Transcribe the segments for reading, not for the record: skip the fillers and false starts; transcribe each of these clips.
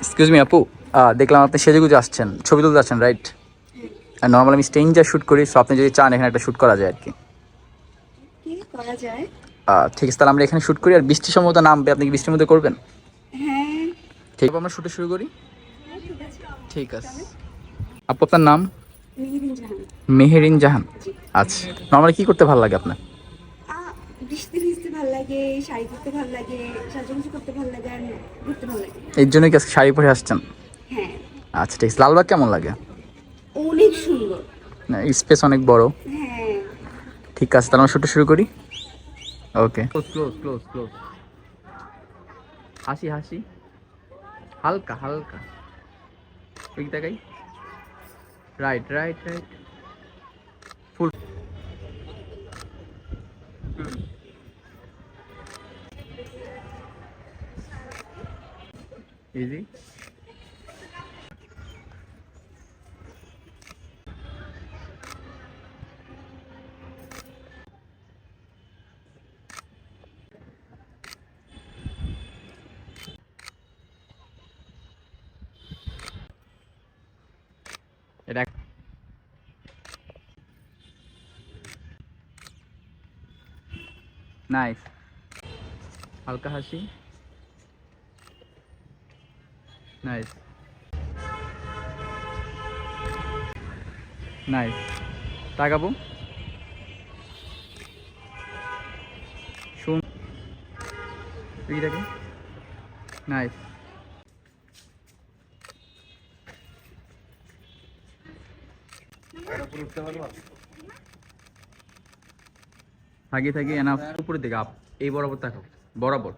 Excuse me আপু, দেখলাম আপনি সেজেগুজে আসছেন, ছবি তুলতে আসছেন, রাইট? আর নর্মালি আমি স্ট্রেঞ্জার শ্যুট করি, সো আপনি যদি চান এখানে একটা শ্যুট করা যায় আর কি। কি করা যায়? ঠিক আছে, তাহলে আমরা এখানে শ্যুট করি। আর বৃষ্টি সম্ভবত নামবে, আপনি কি বৃষ্টির মধ্যে করবেন? হ্যাঁ। ঠিক আছে, আমরা শুটে শুরু করি। ঠিক আছে। ঠিক আছে আপু, আপনার নাম? মেহেরিন জাহান। মেহেরিন জাহান। জি। আচ্ছা, নর্মালি কি করতে ভালো লাগে আপনার? বৃষ্টি ভিজতে ভালো লাগে, শাড়ি পরতে ভালো লাগে, সাজুগুজু করতে ভালো লাগে, আর ঘুরতে ভালো লাগে। এর জন্যই কি আজকে শাড়ি পরে আসছেন? হ্যাঁ। আচ্ছা ঠিক আছে, লালবাগ কেমন লাগে? অনেক সুন্দর। স্পেস অনেক বড়। হ্যাঁ। ঠিক আছে, তাহলে আমরা শুটে শুরু করি। ওকে, ক্লোজ ক্লোজ ক্লোজ। হাসি হাসি, হালকা হালকা, ঠিক দেখাই। রাইট রাইট রাইট, ফুল। ইজি। এটা নাইস, হালকা হাসি, নাইস নাইস, তাকাবো, শুন, দেখি, নাইস। থাকি থাকি এনা, উপরের দিকে আপ, এই বরাবর তাকাও, বরাবর।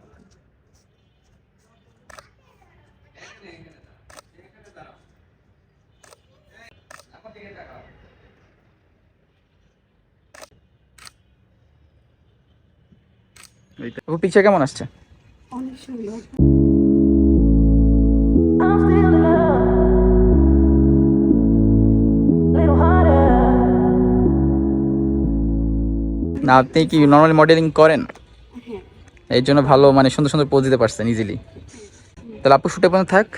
ও পিকচার কেমন আসছে? অনেক সুন্দর। I'm still in love, little harder. না, আপনি কি নর্মালি মডেলিং করেন? হ্যাঁ। এই জন্য ভালো মানে সুন্দর সুন্দর পোজ দিতে পারছেন ইজিলি। তাহলে আপু শুটে পর্যন্ত থাক।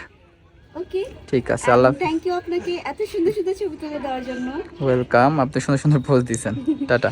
ওকে। ঠিক আছে, আল্লাহ। থ্যাংক ইউ আপনাকে এত সুন্দর সুন্দর ছবি তুলে দেওয়ার জন্য। ওয়েলকাম, আপনি সুন্দর সুন্দর পোজ দিয়েছেন। টাটা।